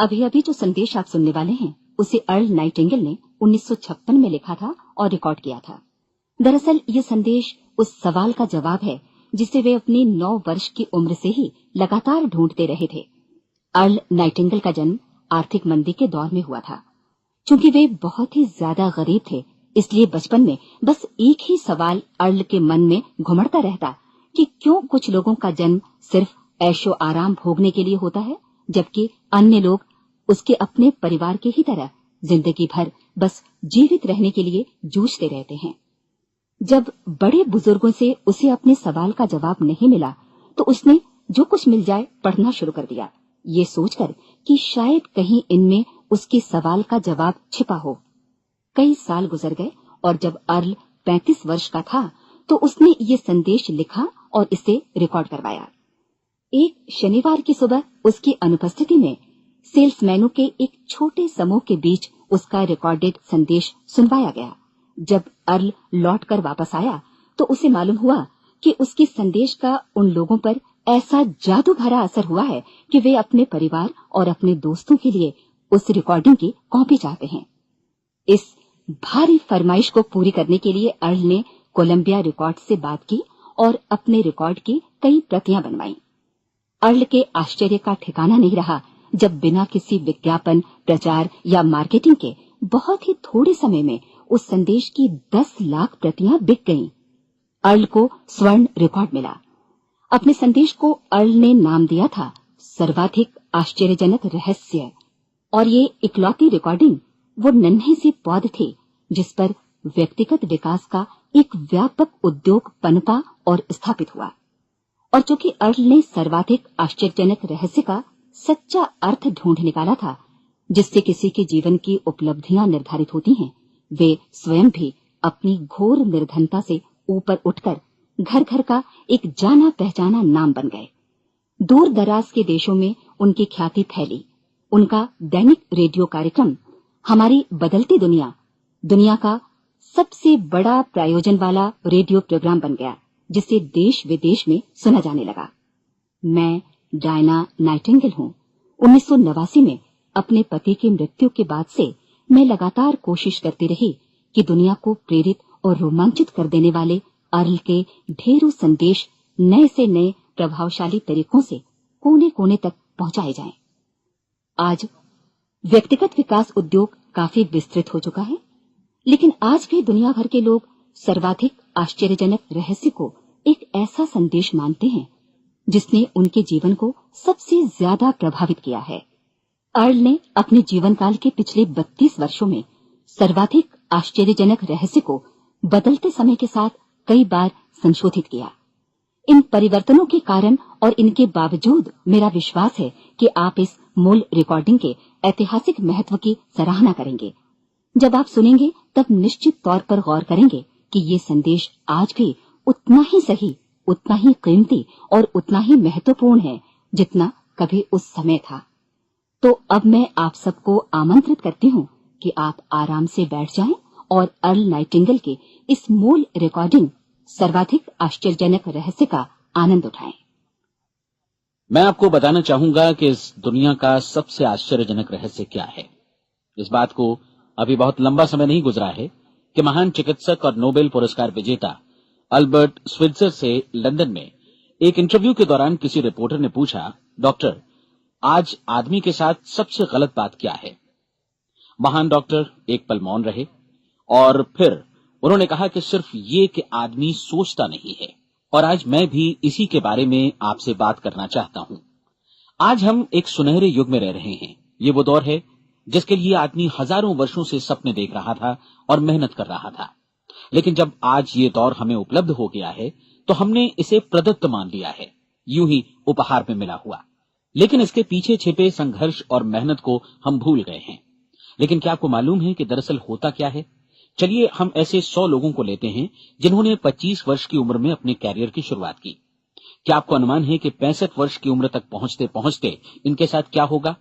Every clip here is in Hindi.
अभी अभी जो संदेश आप सुनने वाले हैं उसे अर्ल नाइटिंगेल ने 1956 में लिखा था और रिकॉर्ड किया था। दरअसल ये संदेश उस सवाल का जवाब है जिसे वे अपनी 9 वर्ष की उम्र से ही लगातार ढूंढते रहे थे। अर्ल नाइटिंगेल का जन्म आर्थिक मंदी के दौर में हुआ था। चूंकि वे बहुत ही ज्यादा गरीब थे, इसलिए बचपन में बस एक ही सवाल अर्ल के मन में घुमड़ता रहता कि क्यों कुछ लोगों का जन्म सिर्फ ऐशो आराम भोगने के लिए होता है, जबकि अन्य लोग उसके अपने परिवार के ही तरह जिंदगी भर बस जीवित रहने के लिए जूझते रहते हैं। जब बड़े बुजुर्गों से उसे अपने सवाल का जवाब नहीं मिला तो उसने जो कुछ मिल जाए पढ़ना शुरू कर दिया, ये सोचकर कि शायद कहीं इनमें उसके सवाल का जवाब छिपा हो। कई साल गुजर गए और जब अर्ल 35 वर्ष का था तो उसने ये संदेश लिखा और इसे रिकॉर्ड करवाया। एक शनिवार की सुबह उसकी अनुपस्थिति में सेल्समैनों के एक छोटे समूह के बीच उसका रिकॉर्डेड संदेश सुनवाया गया। जब अर्ल लौटकर वापस आया तो उसे मालूम हुआ कि उसके संदेश का उन लोगों पर ऐसा जादू भरा असर हुआ है कि वे अपने परिवार और अपने दोस्तों के लिए उस रिकॉर्डिंग की कॉपी चाहते हैं। इस भारी फरमाइश को पूरी करने के लिए अर्ल ने कोलंबिया रिकॉर्ड से बात की और अपने रिकॉर्ड की कई प्रतियां बनवाई। अर्ल के आश्चर्य का ठिकाना नहीं रहा जब बिना किसी विज्ञापन, प्रचार या मार्केटिंग के बहुत ही थोड़े समय में उस संदेश की 10 लाख प्रतियां बिक गईं। अर्ल को स्वर्ण रिकॉर्ड मिला। अपने संदेश को अर्ल ने नाम दिया था सर्वाधिक आश्चर्यजनक रहस्य, और ये इकलौती रिकॉर्डिंग वो नन्हे से पौध थे जिस पर व्यक्तिगत विकास का एक व्यापक उद्योग पनपा और स्थापित हुआ। और चूंकि अर्ल ने सर्वाधिक आश्चर्यजनक रहस्य का सच्चा अर्थ ढूंढ निकाला था, जिससे किसी के जीवन की उपलब्धियां निर्धारित होती हैं, वे स्वयं भी अपनी घोर निर्धनता से ऊपर उठकर घर घर का एक जाना पहचाना नाम बन गए। दूर दराज के देशों में उनकी ख्याति फैली। उनका दैनिक रेडियो कार्यक्रम हमारी बदलती दुनिया का सबसे बड़ा प्रायोजन वाला रेडियो प्रोग्राम बन गया, जिसे देश विदेश में सुना जाने लगा। मैं डायना नाइटिंगेल हूँ। 1989 में अपने पति की मृत्यु के बाद से मैं लगातार कोशिश करती रही कि दुनिया को प्रेरित और रोमांचित कर देने वाले अर्ल के ढेरों संदेश नए से नए प्रभावशाली तरीकों से कोने कोने तक पहुंचाए जाएं। आज व्यक्तिगत विकास उद्योग काफी विस्तृत हो चुका है, लेकिन आज भी दुनिया भर के लोग सर्वाधिक आश्चर्यजनक रहस्य को एक ऐसा संदेश मानते हैं जिसने उनके जीवन को सबसे ज्यादा प्रभावित किया है। अर्ल ने अपने जीवन काल के पिछले 32 वर्षों में सर्वाधिक आश्चर्यजनक रहस्य को बदलते समय के साथ कई बार संशोधित किया। इन परिवर्तनों के कारण और इनके बावजूद मेरा विश्वास है कि आप इस मूल रिकॉर्डिंग के ऐतिहासिक महत्व की सराहना करेंगे। जब आप सुनेंगे तब निश्चित तौर पर गौर करेंगे कि ये संदेश आज भी उतना ही सही, उतना ही कीमती और उतना ही महत्वपूर्ण है जितना कभी उस समय था। तो अब मैं आप सबको आमंत्रित करती हूँ कि आप आराम से बैठ जाएं और अर्ल नाइटिंगेल के इस मूल रिकॉर्डिंग सर्वाधिक आश्चर्यजनक रहस्य का आनंद उठाएं। मैं आपको बताना चाहूंगा कि इस दुनिया का सबसे आश्चर्यजनक रहस्य क्या है। इस बात को अभी बहुत लंबा समय नहीं गुजरा है कि महान चिकित्सक और नोबेल पुरस्कार विजेता अल्बर्ट स्विट्जर से लंदन में एक इंटरव्यू के दौरान किसी रिपोर्टर ने पूछा, डॉक्टर, आज आदमी के साथ सबसे गलत बात क्या है? महान डॉक्टर एक पल मौन रहे और फिर उन्होंने कहा कि सिर्फ ये कि आदमी सोचता नहीं है। और आज मैं भी इसी के बारे में आपसे बात करना चाहता हूं। आज हम एक सुनहरे युग में रह रहे हैं। ये वो दौर है जिसके लिए आदमी हजारों वर्षों से सपने देख रहा था और मेहनत कर रहा था। लेकिन जब आज ये दौर हमें उपलब्ध हो गया है तो हमने इसे प्रदत्त मान लिया है, यूं ही उपहार में मिला हुआ। लेकिन इसके पीछे छिपे संघर्ष और मेहनत को हम भूल गए हैं। लेकिन क्या आपको मालूम है कि दरअसल होता क्या है? चलिए हम ऐसे 100 लोगों को लेते हैं जिन्होंने 25 वर्ष की उम्र में अपने कैरियर की शुरुआत की। क्या आपको अनुमान है कि 65 वर्ष की उम्र तक पहुंचते पहुंचते इनके साथ क्या होगा?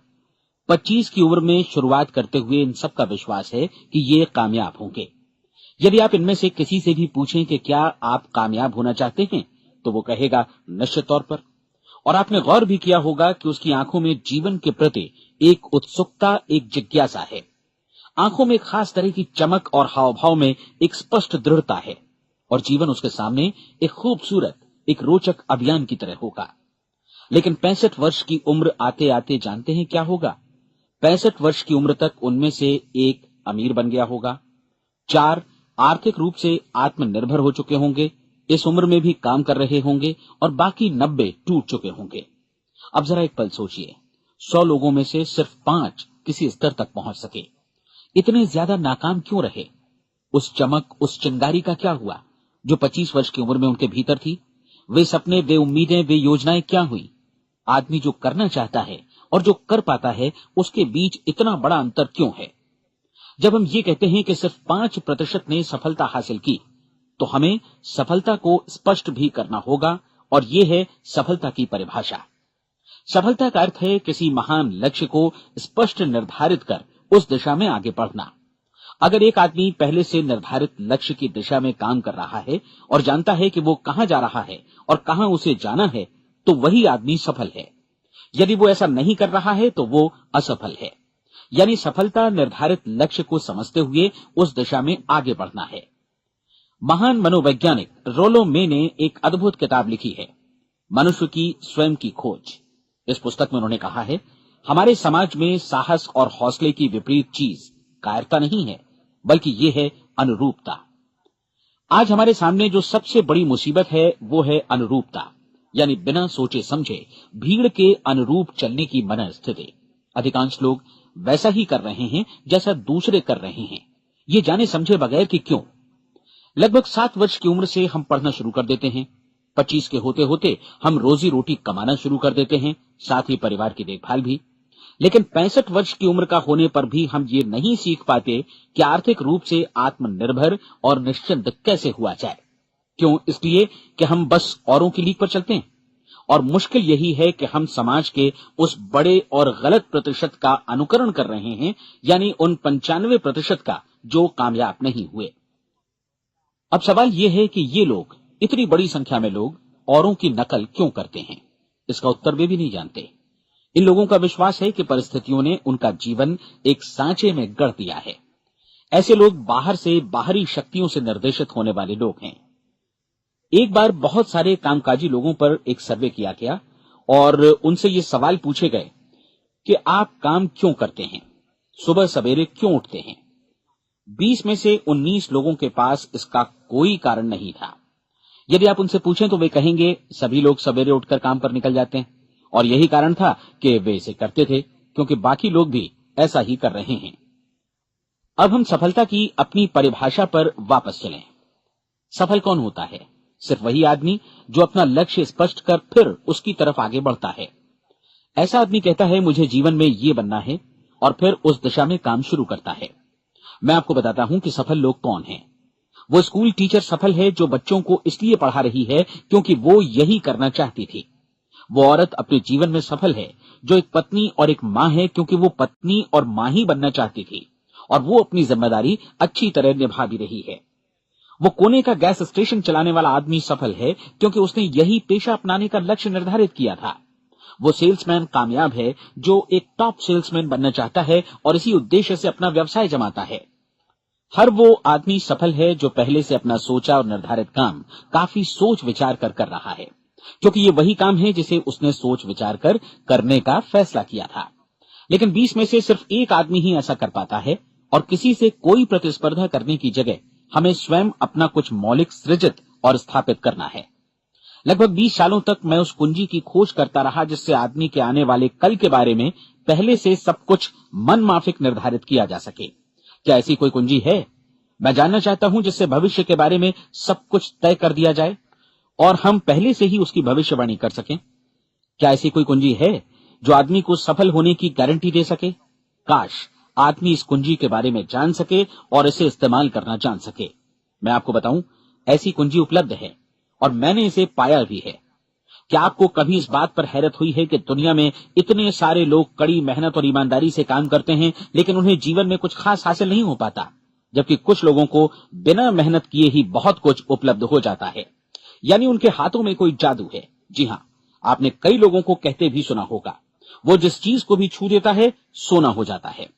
25 की उम्र में शुरुआत करते हुए इन सबका विश्वास है कि ये कामयाब होंगे। यदि आप इनमें से किसी से भी पूछें कि क्या आप कामयाब होना चाहते हैं, तो वो कहेगा निश्चित तौर पर। और आपने गौर भी किया होगा कि उसकी आंखों में जीवन के प्रति एक उत्सुकता, एक जिज्ञासा है। आंखों में एक खास तरह की चमक और हाव भाव में एक स्पष्ट दृढ़ता है और जीवन उसके सामने एक खूबसूरत, एक रोचक अभियान की तरह होगा। लेकिन 65 वर्ष की उम्र आते आते जानते हैं क्या होगा? 65 वर्ष की उम्र तक उनमें से एक अमीर बन गया होगा, 4 आर्थिक रूप से आत्मनिर्भर हो चुके होंगे, इस उम्र में भी काम कर रहे होंगे और बाकी 90 टूट चुके होंगे। अब जरा एक पल सोचिए, 100 लोगों में से सिर्फ 5 किसी स्तर तक पहुंच सके। इतने ज्यादा नाकाम क्यों रहे? उस चमक, उस चिंगारी का क्या हुआ जो 25 वर्ष की उम्र में उनके भीतर थी? वे सपने, वे उम्मीदें, वे योजनाएं क्या हुई? आदमी जो करना चाहता है और जो कर पाता है, उसके बीच इतना बड़ा अंतर क्यों है? जब हम ये कहते हैं कि सिर्फ 5% ने सफलता हासिल की, तो हमें सफलता को स्पष्ट भी करना होगा और ये है सफलता की परिभाषा। सफलता का अर्थ है किसी महान लक्ष्य को स्पष्ट निर्धारित कर उस दिशा में आगे बढ़ना। अगर एक आदमी पहले से निर्धारित लक्ष्य की दिशा में काम कर रहा है और जानता है कि वो कहां जा रहा है और कहां उसे जाना है, तो वही आदमी सफल है। यदि वो ऐसा नहीं कर रहा है तो वो असफल है। यानी सफलता निर्धारित लक्ष्य को समझते हुए उस दिशा में आगे बढ़ना है। महान मनोवैज्ञानिक रोलो मे ने एक अद्भुत किताब लिखी है, मनुष्य की स्वयं की खोज। इस पुस्तक में उन्होंने कहा है, हमारे समाज में साहस और हौसले की विपरीत चीज कायरता नहीं है, बल्कि ये है अनुरूपता। आज हमारे सामने जो सबसे बड़ी मुसीबत है वो है अनुरूपता, यानी बिना सोचे समझे भीड़ के अनुरूप चलने की मनस्थिति। अधिकांश लोग वैसा ही कर रहे हैं जैसा दूसरे कर रहे हैं, ये जाने समझे बगैर कि क्यों। लगभग 7 वर्ष की उम्र से हम पढ़ना शुरू कर देते हैं, 25 के होते होते हम रोजी रोटी कमाना शुरू कर देते हैं, साथ ही परिवार की देखभाल भी। लेकिन 65 वर्ष की उम्र का होने पर भी हम ये नहीं सीख पाते कि आर्थिक रूप से आत्मनिर्भर और निश्चिंत कैसे हुआ जाए। क्यों? इसलिए कि हम बस औरों की लीक पर चलते हैं। और मुश्किल यही है कि हम समाज के उस बड़े और गलत प्रतिशत का अनुकरण कर रहे हैं, यानी उन 95% का जो कामयाब नहीं हुए। अब सवाल यह है कि ये लोग, इतनी बड़ी संख्या में लोग, औरों की नकल क्यों करते हैं? इसका उत्तर वे भी नहीं जानते। इन लोगों का विश्वास है कि परिस्थितियों ने उनका जीवन एक सांचे में गढ़ दिया है। ऐसे लोग बाहर से, बाहरी शक्तियों से निर्देशित होने वाले लोग हैं। एक बार बहुत सारे कामकाजी लोगों पर एक सर्वे किया गया और उनसे ये सवाल पूछे गए कि आप काम क्यों करते हैं, सुबह सवेरे क्यों उठते हैं? 20 में से 19 लोगों के पास इसका कोई कारण नहीं था। यदि आप उनसे पूछें तो वे कहेंगे सभी लोग सवेरे उठकर काम पर निकल जाते हैं और यही कारण था कि वे इसे करते थे क्योंकि बाकी लोग भी ऐसा ही कर रहे हैं। अब हम सफलता की अपनी परिभाषा पर वापस चलें। सफल कौन होता है? सिर्फ वही आदमी जो अपना लक्ष्य स्पष्ट कर फिर उसकी तरफ आगे बढ़ता है। ऐसा आदमी कहता है मुझे जीवन में ये बनना है और फिर उस दिशा में काम शुरू करता है। मैं आपको बताता हूं कि सफल लोग कौन हैं। वो स्कूल टीचर सफल है जो बच्चों को इसलिए पढ़ा रही है क्योंकि वो यही करना चाहती थी। वो औरत अपने जीवन में सफल है जो एक पत्नी और एक मां है क्योंकि वो पत्नी और मां ही बनना चाहती थी और वो अपनी जिम्मेदारी अच्छी तरह निभा भी रही है। वो कोने का गैस स्टेशन चलाने वाला आदमी सफल है क्योंकि उसने यही पेशा अपनाने का लक्ष्य निर्धारित किया था। वो सेल्समैन कामयाब है जो एक टॉप सेल्समैन बनना चाहता है और इसी उद्देश्य से अपना व्यवसाय जमाता है। हर वो आदमी सफल है जो पहले से अपना सोचा और निर्धारित काम काफी सोच विचार कर रहा है, क्योंकि ये वही काम है जिसे उसने सोच विचार कर करने का फैसला किया था। लेकिन 20 में से सिर्फ एक आदमी ही ऐसा कर पाता है और किसी से कोई प्रतिस्पर्धा करने की जगह हमें स्वयं अपना कुछ मौलिक सृजित और स्थापित करना है। लगभग 20 सालों तक मैं उस कुंजी की खोज करता रहा जिससे आदमी के आने वाले कल के बारे में पहले से सब कुछ मन माफिक निर्धारित किया जा सके। क्या ऐसी कोई कुंजी है? मैं जानना चाहता हूं जिससे भविष्य के बारे में सब कुछ तय कर दिया जाए और हम पहले से ही उसकी भविष्यवाणी कर सकें। क्या ऐसी कोई कुंजी है जो आदमी को सफल होने की गारंटी दे सके? काश आदमी इस कुंजी के बारे में जान सके और इसे इस्तेमाल करना जान सके। मैं आपको बताऊं, ऐसी कुंजी उपलब्ध है और मैंने इसे पाया भी है। क्या आपको कभी इस बात पर हैरत हुई है कि दुनिया में इतने सारे लोग कड़ी मेहनत और ईमानदारी से काम करते हैं लेकिन उन्हें जीवन में कुछ खास हासिल नहीं हो पाता, जबकि कुछ लोगों को बिना मेहनत किए ही बहुत कुछ उपलब्ध हो जाता है। यानी उनके हाथों में कोई जादू है। जी हां, आपने कई लोगों को कहते भी सुना होगा, वो जिस चीज को भी छू देता है सोना हो जाता है।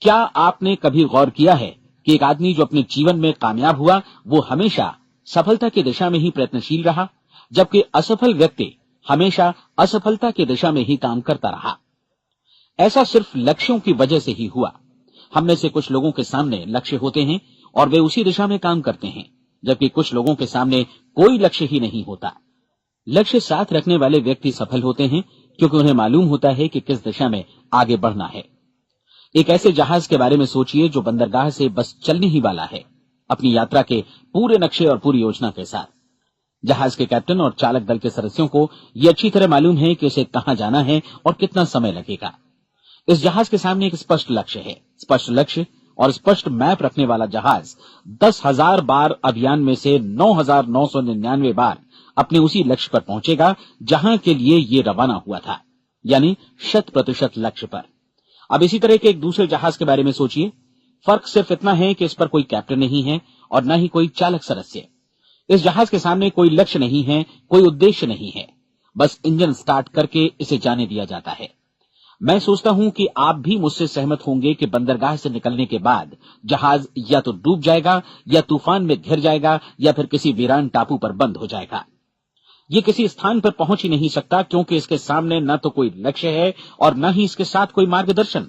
क्या आपने कभी गौर किया है कि एक आदमी जो अपने जीवन में कामयाब हुआ वो हमेशा सफलता की दिशा में ही प्रयत्नशील रहा, जबकि असफल व्यक्ति हमेशा असफलता की दिशा में ही काम करता रहा। ऐसा सिर्फ लक्ष्यों की वजह से ही हुआ। हम में से कुछ लोगों के सामने लक्ष्य होते हैं और वे उसी दिशा में काम करते हैं, जबकि कुछ लोगों के सामने कोई लक्ष्य ही नहीं होता। लक्ष्य साथ रखने वाले व्यक्ति सफल होते हैं क्योंकि उन्हें मालूम होता है कि किस दिशा में आगे बढ़ना है। एक ऐसे जहाज के बारे में सोचिए जो बंदरगाह से बस चलने ही वाला है, अपनी यात्रा के पूरे नक्शे और पूरी योजना के साथ। जहाज के कैप्टन और चालक दल के सदस्यों को यह अच्छी तरह मालूम है कि उसे कहां जाना है और कितना समय लगेगा। इस जहाज के सामने एक स्पष्ट लक्ष्य है। स्पष्ट लक्ष्य और स्पष्ट मैप रखने वाला जहाज 10,000 बार अभियान में से 9,999 बार अपने उसी लक्ष्य पर पहुंचेगा जहां के लिए ये रवाना हुआ था, यानी 100% लक्ष्य पर। अब इसी तरह के एक दूसरे जहाज के बारे में सोचिए। फर्क सिर्फ इतना है कि इस पर कोई कैप्टन नहीं है और न ही कोई चालक सदस्य। इस जहाज के सामने कोई लक्ष्य नहीं है, कोई उद्देश्य नहीं है, बस इंजन स्टार्ट करके इसे जाने दिया जाता है। मैं सोचता हूं कि आप भी मुझसे सहमत होंगे कि बंदरगाह से निकलने के बाद जहाज या तो डूब जाएगा या तूफान में घिर जाएगा या फिर किसी वीरान टापू पर बंद हो जाएगा। ये किसी स्थान पर पहुंच ही नहीं सकता क्योंकि इसके सामने न तो कोई लक्ष्य है और न ही इसके साथ कोई मार्गदर्शन।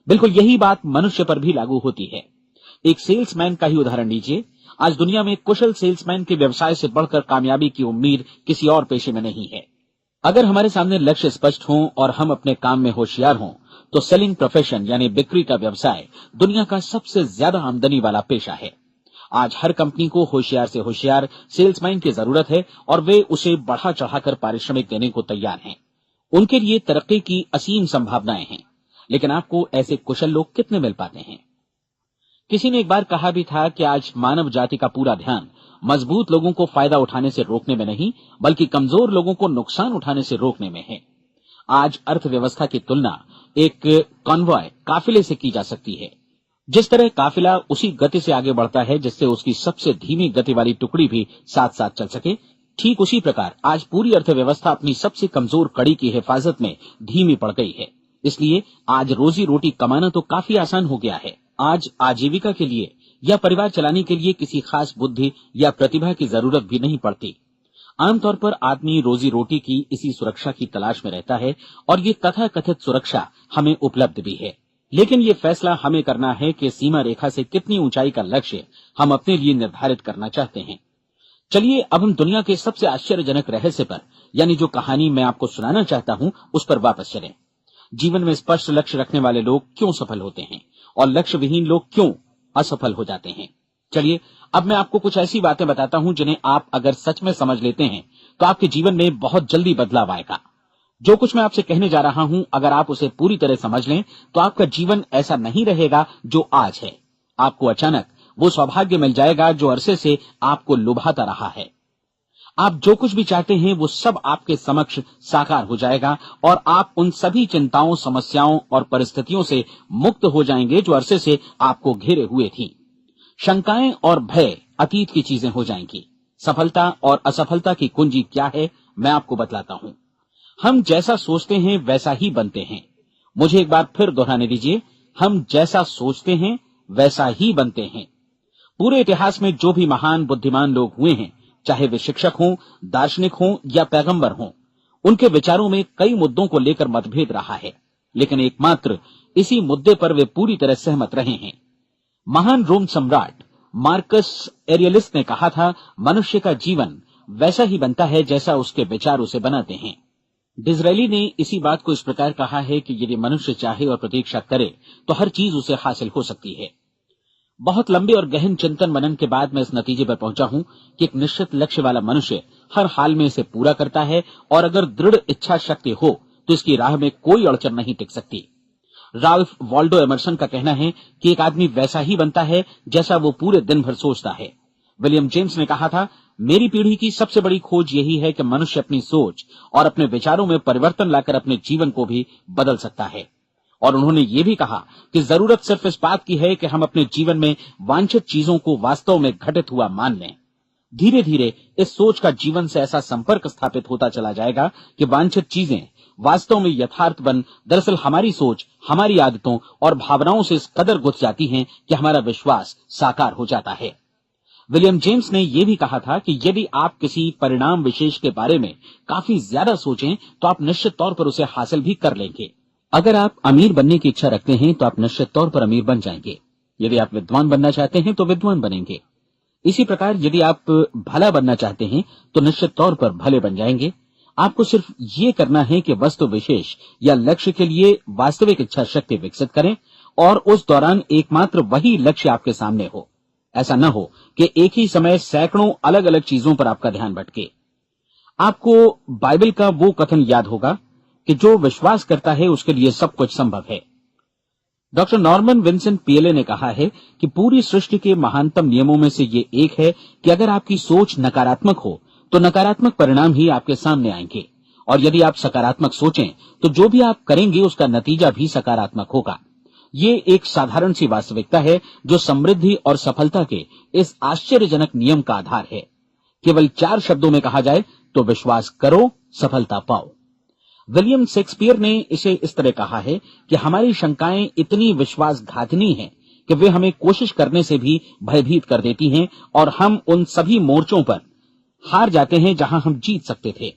बिल्कुल यही बात मनुष्य पर भी लागू होती है। एक सेल्समैन का ही उदाहरण लीजिए। आज दुनिया में कुशल सेल्समैन के व्यवसाय से बढ़कर कामयाबी की उम्मीद किसी और पेशे में नहीं है। अगर हमारे सामने लक्ष्य स्पष्ट हो और हम अपने काम में होशियार हों तो सेलिंग प्रोफेशन यानी बिक्री का व्यवसाय दुनिया का सबसे ज्यादा आमदनी वाला पेशा है। आज हर कंपनी को होशियार से होशियार सेल्समैन की जरूरत है और वे उसे बढ़ा चढ़ाकर पारिश्रमिक देने को तैयार हैं। उनके लिए तरक्की की असीम संभावनाएं हैं, लेकिन आपको ऐसे कुशल लोग कितने मिल पाते हैं? किसी ने एक बार कहा भी था कि आज मानव जाति का पूरा ध्यान मजबूत लोगों को फायदा उठाने से रोकने में नहीं, बल्कि कमजोर लोगों को नुकसान उठाने से रोकने में है। आज अर्थव्यवस्था की तुलना एक कॉन्वॉय काफिले से की जा सकती है। जिस तरह काफिला उसी गति से आगे बढ़ता है जिससे उसकी सबसे धीमी गति वाली टुकड़ी भी साथ साथ चल सके, ठीक उसी प्रकार आज पूरी अर्थव्यवस्था अपनी सबसे कमजोर कड़ी की हिफाजत में धीमी पड़ गई है। इसलिए आज रोजी रोटी कमाना तो काफी आसान हो गया है। आज आजीविका के लिए या परिवार चलाने के लिए किसी खास बुद्धि या प्रतिभा की जरूरत भी नहीं पड़ती। आमतौर पर आदमी रोजी रोटी की इसी सुरक्षा की तलाश में रहता है और ये तथाकथित सुरक्षा हमें उपलब्ध भी है। लेकिन ये फैसला हमें करना है कि सीमा रेखा से कितनी ऊंचाई का लक्ष्य हम अपने लिए निर्धारित करना चाहते हैं। चलिए अब हम दुनिया के सबसे आश्चर्यजनक रहस्य पर, यानी जो कहानी मैं आपको सुनाना चाहता हूं, उस पर वापस चलें। जीवन में स्पष्ट लक्ष्य रखने वाले लोग क्यों सफल होते हैं और लक्ष्य विहीन लोग क्यों असफल हो जाते हैं। चलिए अब मैं आपको कुछ ऐसी बातें बताता हूं जिन्हें आप अगर सच में समझ लेते हैं तो आपके जीवन में बहुत जल्दी बदलाव आएगा। जो कुछ मैं आपसे कहने जा रहा हूं, अगर आप उसे पूरी तरह समझ लें तो आपका जीवन ऐसा नहीं रहेगा जो आज है। आपको अचानक वो सौभाग्य मिल जाएगा जो अरसे से आपको लुभाता रहा है। आप जो कुछ भी चाहते हैं वो सब आपके समक्ष साकार हो जाएगा और आप उन सभी चिंताओं, समस्याओं और परिस्थितियों से मुक्त हो जाएंगे जो अरसे से आपको घेरे हुए थी। शंकाएं और भय अतीत की चीजें हो जाएंगी। सफलता और असफलता की कुंजी क्या है, मैं आपको बतलाता हूं। हम जैसा सोचते हैं वैसा ही बनते हैं। मुझे एक बार फिर दोहराने दीजिए, हम जैसा सोचते हैं वैसा ही बनते हैं। पूरे इतिहास में जो भी महान बुद्धिमान लोग हुए हैं, चाहे वे शिक्षक हों, दार्शनिक हों या पैगंबर हों, उनके विचारों में कई मुद्दों को लेकर मतभेद रहा है, लेकिन एकमात्र इसी मुद्दे पर वे पूरी तरह सहमत रहे हैं। महान रोम सम्राट मार्कस एरियलिस ने कहा था, मनुष्य का जीवन वैसा ही बनता है जैसा उसके विचार उसे बनाते हैं। डिज़रायली ने इसी बात को इस प्रकार कहा है कि यदि मनुष्य चाहे और प्रतीक्षा करे तो हर चीज उसे हासिल हो सकती है। बहुत लंबे और गहन चिंतन मनन के बाद मैं इस नतीजे पर पहुंचा हूं कि एक निश्चित लक्ष्य वाला मनुष्य हर हाल में इसे पूरा करता है और अगर दृढ़ इच्छा शक्ति हो तो इसकी राह में कोई अड़चन नहीं टिक सकती। राल्फ वॉल्डो एमर्सन का कहना है कि एक आदमी वैसा ही बनता है जैसा वो पूरे दिन भर सोचता है। विलियम जेम्स ने कहा था, मेरी पीढ़ी की सबसे बड़ी खोज यही है कि मनुष्य अपनी सोच और अपने विचारों में परिवर्तन लाकर अपने जीवन को भी बदल सकता है। और उन्होंने ये भी कहा कि जरूरत सिर्फ इस बात की है कि हम अपने जीवन में वांछित चीजों को वास्तव में घटित हुआ मान लें। धीरे धीरे इस सोच का जीवन से ऐसा संपर्क स्थापित होता चला जाएगा कि वांछित चीजें वास्तव में यथार्थ बन दरअसल हमारी सोच, हमारी आदतों और भावनाओं से इस कदर गुथ जाती हैं कि हमारा विश्वास साकार हो जाता है। विलियम जेम्स ने यह भी कहा था कि यदि आप किसी परिणाम विशेष के बारे में काफी ज्यादा सोचें तो आप निश्चित तौर पर उसे हासिल भी कर लेंगे। अगर आप अमीर बनने की इच्छा रखते हैं तो आप निश्चित तौर पर अमीर बन जाएंगे। यदि आप विद्वान बनना चाहते हैं तो विद्वान बनेंगे। इसी प्रकार यदि आप भला बनना चाहते हैं तो निश्चित तौर पर भले बन जाएंगे। आपको सिर्फ ये करना है कि वस्तु विशेष या लक्ष्य के लिए वास्तविक इच्छा शक्ति विकसित करें और उस दौरान एकमात्र वही लक्ष्य आपके सामने हो। ऐसा न हो कि एक ही समय सैकड़ों अलग अलग चीजों पर आपका ध्यान भटके। आपको बाइबल का वो कथन याद होगा कि जो विश्वास करता है उसके लिए सब कुछ संभव है। डॉक्टर नॉर्मन विंसेंट पीएले ने कहा है कि पूरी सृष्टि के महानतम नियमों में से ये एक है कि अगर आपकी सोच नकारात्मक हो तो नकारात्मक परिणाम ही आपके सामने आएंगे, और यदि आप सकारात्मक सोचें तो जो भी आप करेंगे उसका नतीजा भी सकारात्मक होगा। ये एक साधारण सी वास्तविकता है जो समृद्धि और सफलता के इस आश्चर्यजनक नियम का आधार है। केवल 4 शब्दों में कहा जाए तो विश्वास करो, सफलता पाओ। विलियम शेक्सपियर ने इसे इस तरह कहा है कि हमारी शंकाएं इतनी विश्वासघातिनी हैं कि वे हमें कोशिश करने से भी भयभीत कर देती हैं और हम उन सभी मोर्चों पर हार जाते हैं जहां हम जीत सकते थे।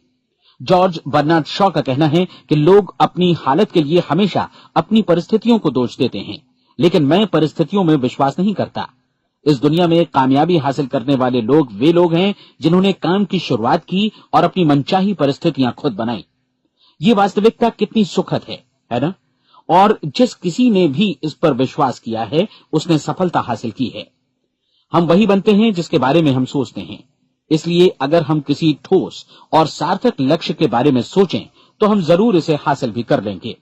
जॉर्ज बर्नार्ड शॉ का कहना है कि लोग अपनी हालत के लिए हमेशा अपनी परिस्थितियों को दोष देते हैं, लेकिन मैं परिस्थितियों में विश्वास नहीं करता। इस दुनिया में कामयाबी हासिल करने वाले लोग वे लोग हैं जिन्होंने काम की शुरुआत की और अपनी मनचाही परिस्थितियां खुद बनाई। ये वास्तविकता कितनी सुखद है ना? और जिस किसी ने भी इस पर विश्वास किया है उसने सफलता हासिल की है। हम वही बनते हैं जिसके बारे में हम सोचते हैं। इसलिए अगर हम किसी ठोस और सार्थक लक्ष्य के बारे में सोचें तो हम जरूर इसे हासिल भी कर लेंगे।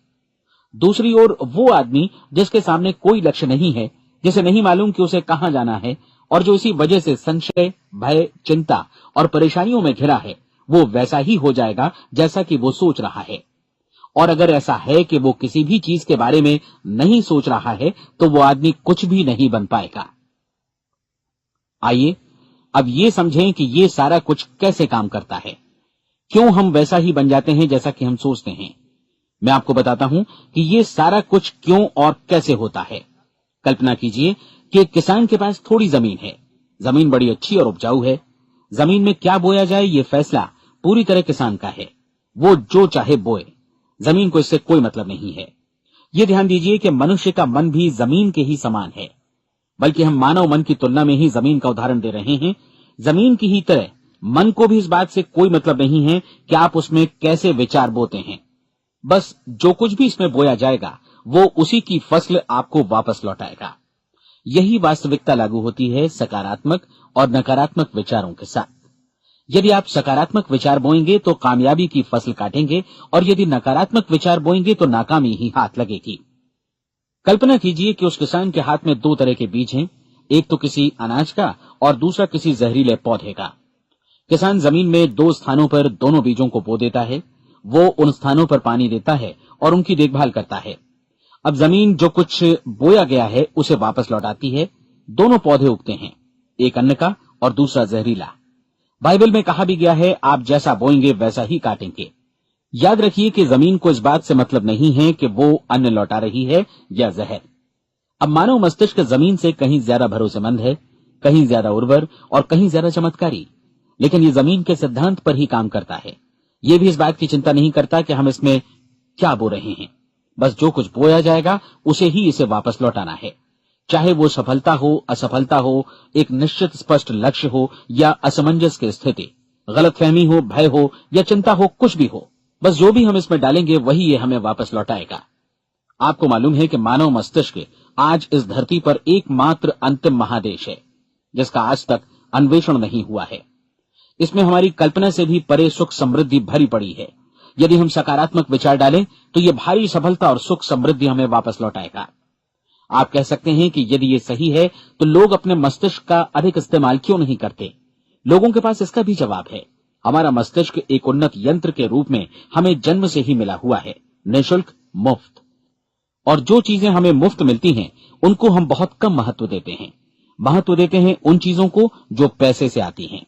दूसरी ओर वो आदमी जिसके सामने कोई लक्ष्य नहीं है, जिसे नहीं मालूम कि उसे कहां जाना है और जो इसी वजह से संशय, भय, चिंता और परेशानियों में घिरा है, वो वैसा ही हो जाएगा जैसा कि वो सोच रहा है। और अगर ऐसा है कि वो किसी भी चीज के बारे में नहीं सोच रहा है तो वो आदमी कुछ भी नहीं बन पाएगा। आइए अब ये समझें कि ये सारा कुछ कैसे काम करता है, क्यों हम वैसा ही बन जाते हैं जैसा कि हम सोचते हैं। मैं आपको बताता हूं कि ये सारा कुछ क्यों और कैसे होता है। कल्पना कीजिए कि एक किसान के पास थोड़ी जमीन है। जमीन बड़ी अच्छी और उपजाऊ है। जमीन में क्या बोया जाए ये फैसला पूरी तरह किसान का है। वो जो चाहे बोए, जमीन को इससे कोई मतलब नहीं है। ये ध्यान दीजिए कि मनुष्य का मन भी जमीन के ही समान है, बल्कि हम मानव मन की तुलना में ही जमीन का उदाहरण दे रहे हैं। जमीन की ही तरह मन को भी इस बात से कोई मतलब नहीं है कि आप उसमें कैसे विचार बोते हैं। बस जो कुछ भी इसमें बोया जाएगा वो उसी की फसल आपको वापस लौटाएगा। यही वास्तविकता लागू होती है सकारात्मक और नकारात्मक विचारों के साथ। यदि आप सकारात्मक विचार बोएंगे तो कामयाबी की फसल काटेंगे, और यदि नकारात्मक विचार बोएंगे तो नाकामी ही हाथ लगेगी। कल्पना कीजिए कि उस किसान के हाथ में 2 तरह के बीज हैं, एक तो किसी अनाज का और दूसरा किसी जहरीले पौधे का। किसान जमीन में 2 स्थानों पर दोनों बीजों को बो देता है। वो उन स्थानों पर पानी देता है और उनकी देखभाल करता है। अब जमीन जो कुछ बोया गया है उसे वापस लौटाती है। दोनों पौधे उगते हैं, एक अन्न का और दूसरा जहरीला। बाइबल में कहा भी गया है, आप जैसा बोएंगे वैसा ही काटेंगे। याद रखिए कि जमीन को इस बात से मतलब नहीं है कि वो अन्न लौटा रही है या जहर। अब मानव मस्तिष्क जमीन से कहीं ज्यादा भरोसेमंद है, कहीं ज्यादा उर्वर और कहीं ज्यादा चमत्कारी, लेकिन ये जमीन के सिद्धांत पर ही काम करता है। ये भी इस बात की चिंता नहीं करता कि हम इसमें क्या बो रहे हैं। बस जो कुछ बोया जाएगा उसे ही इसे वापस लौटाना है, चाहे वो सफलता हो, असफलता हो, एक निश्चित स्पष्ट लक्ष्य हो या असमंजस की स्थिति, गलतफहमी हो, भय हो या चिंता हो, कुछ भी हो। बस जो भी हम इसमें डालेंगे वही ये हमें वापस लौटाएगा। आपको मालूम है कि मानव मस्तिष्क आज इस धरती पर एकमात्र अंतिम महादेश है जिसका आज तक अन्वेषण नहीं हुआ है। इसमें हमारी कल्पना से भी परे सुख समृद्धि भरी पड़ी है। यदि हम सकारात्मक विचार डालें तो ये भारी सफलता और सुख समृद्धि हमें वापस लौटाएगा। आप कह सकते हैं कि यदि ये सही है तो लोग अपने मस्तिष्क का अधिक इस्तेमाल क्यों नहीं करते? लोगों के पास इसका भी जवाब है। हमारा मस्तिष्क एक उन्नत यंत्र के रूप में हमें जन्म से ही मिला हुआ है, निःशुल्क, मुफ्त। और जो चीजें हमें मुफ्त मिलती हैं उनको हम बहुत कम महत्व देते हैं। महत्व देते हैं उन चीजों को जो पैसे से आती हैं।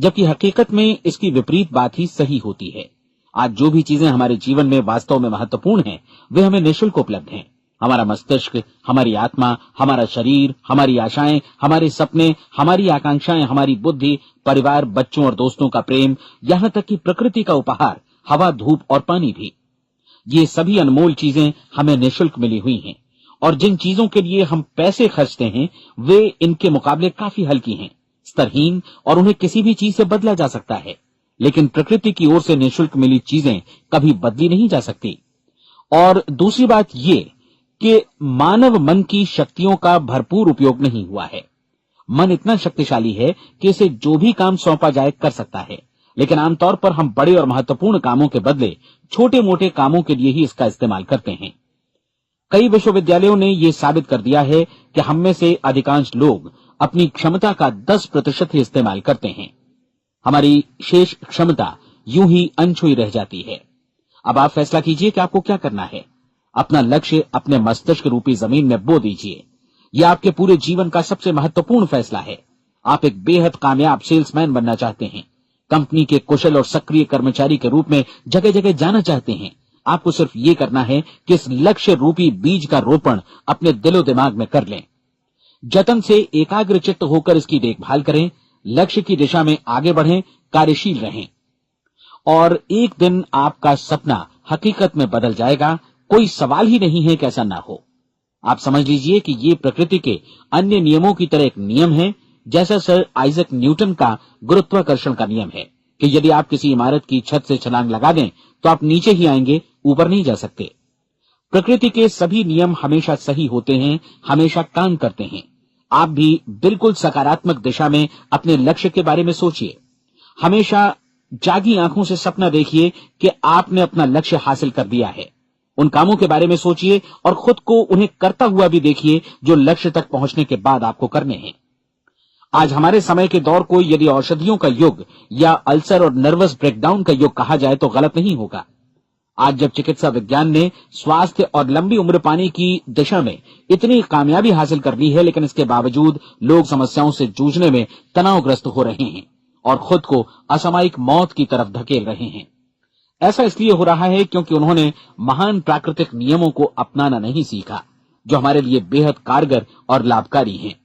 जबकि हकीकत में इसकी विपरीत बात ही सही होती है। आज जो भी चीजें हमारे जीवन में वास्तव में महत्वपूर्ण हैं, वे हमें निःशुल्क उपलब्ध हैं। हमारा मस्तिष्क, हमारी आत्मा, हमारा शरीर, हमारी आशाएं, हमारे सपने, हमारी आकांक्षाएं, हमारी बुद्धि, परिवार, बच्चों और दोस्तों का प्रेम, यहां तक कि प्रकृति का उपहार, हवा, धूप और पानी भी, ये सभी अनमोल चीजें हमें निःशुल्क मिली हुई हैं। और जिन चीजों के लिए हम पैसे खर्चते हैं, वे इनके मुकाबले काफी हल्की हैं, स्तरहीन, और उन्हें किसी भी चीज से बदला जा सकता है। लेकिन प्रकृति की ओर से निःशुल्क मिली चीजें कभी बदली नहीं जा सकती। और दूसरी बात ये कि मानव मन की शक्तियों का भरपूर उपयोग नहीं हुआ है। मन इतना शक्तिशाली है कि इसे जो भी काम सौंपा जाए कर सकता है, लेकिन आमतौर पर हम बड़े और महत्वपूर्ण कामों के बदले छोटे मोटे कामों के लिए ही इसका इस्तेमाल करते हैं। कई विश्वविद्यालयों ने यह साबित कर दिया है कि हम में से अधिकांश लोग अपनी क्षमता का 10% ही इस्तेमाल करते हैं। हमारी शेष क्षमता यूं ही अनछुई रह जाती है। अब आप फैसला कीजिए कि आपको क्या करना है। अपना लक्ष्य अपने मस्तिष्क रूपी जमीन में बो दीजिए। यह आपके पूरे जीवन का सबसे महत्वपूर्ण फैसला है। आप एक बेहद कामयाब सेल्समैन बनना चाहते हैं, कंपनी के कुशल और सक्रिय कर्मचारी के रूप में जगह जगह जाना चाहते हैं। आपको सिर्फ ये करना है कि इस लक्ष्य रूपी बीज का रोपण अपने दिलो दिमाग में कर लें। जतन से एकाग्रचित्त होकर इसकी देखभाल करें, लक्ष्य की दिशा में आगे बढ़ें, कार्यशील रहें, और एक दिन आपका सपना हकीकत में बदल जाएगा। कोई सवाल ही नहीं है कि ऐसा ना हो। आप समझ लीजिए कि ये प्रकृति के अन्य नियमों की तरह एक नियम है, जैसा सर आइजक न्यूटन का गुरुत्वाकर्षण का नियम है कि यदि आप किसी इमारत की छत से छलांग लगा दें तो आप नीचे ही आएंगे, ऊपर नहीं जा सकते। प्रकृति के सभी नियम हमेशा सही होते हैं, हमेशा काम करते हैं। आप भी बिल्कुल सकारात्मक दिशा में अपने लक्ष्य के बारे में सोचिए। हमेशा जागी आंखों से सपना देखिए कि आपने अपना लक्ष्य हासिल कर दिया है। उन कामों के बारे में सोचिए और खुद को उन्हें करता हुआ भी देखिए जो लक्ष्य तक पहुंचने के बाद आपको करने हैं। आज हमारे समय के दौर को यदि औषधियों का युग या अल्सर और नर्वस ब्रेकडाउन का युग कहा जाए तो गलत नहीं होगा। आज जब चिकित्सा विज्ञान ने स्वास्थ्य और लंबी उम्र पाने की दिशा में इतनी कामयाबी हासिल कर ली है, लेकिन इसके बावजूद लोग समस्याओं से जूझने में तनावग्रस्त हो रहे हैं और खुद को असामयिक मौत की तरफ धकेल रहे हैं। ऐसा इसलिए हो रहा है क्योंकि उन्होंने महान प्राकृतिक नियमों को अपनाना नहीं सीखा, जो हमारे लिए बेहद कारगर और लाभकारी हैं।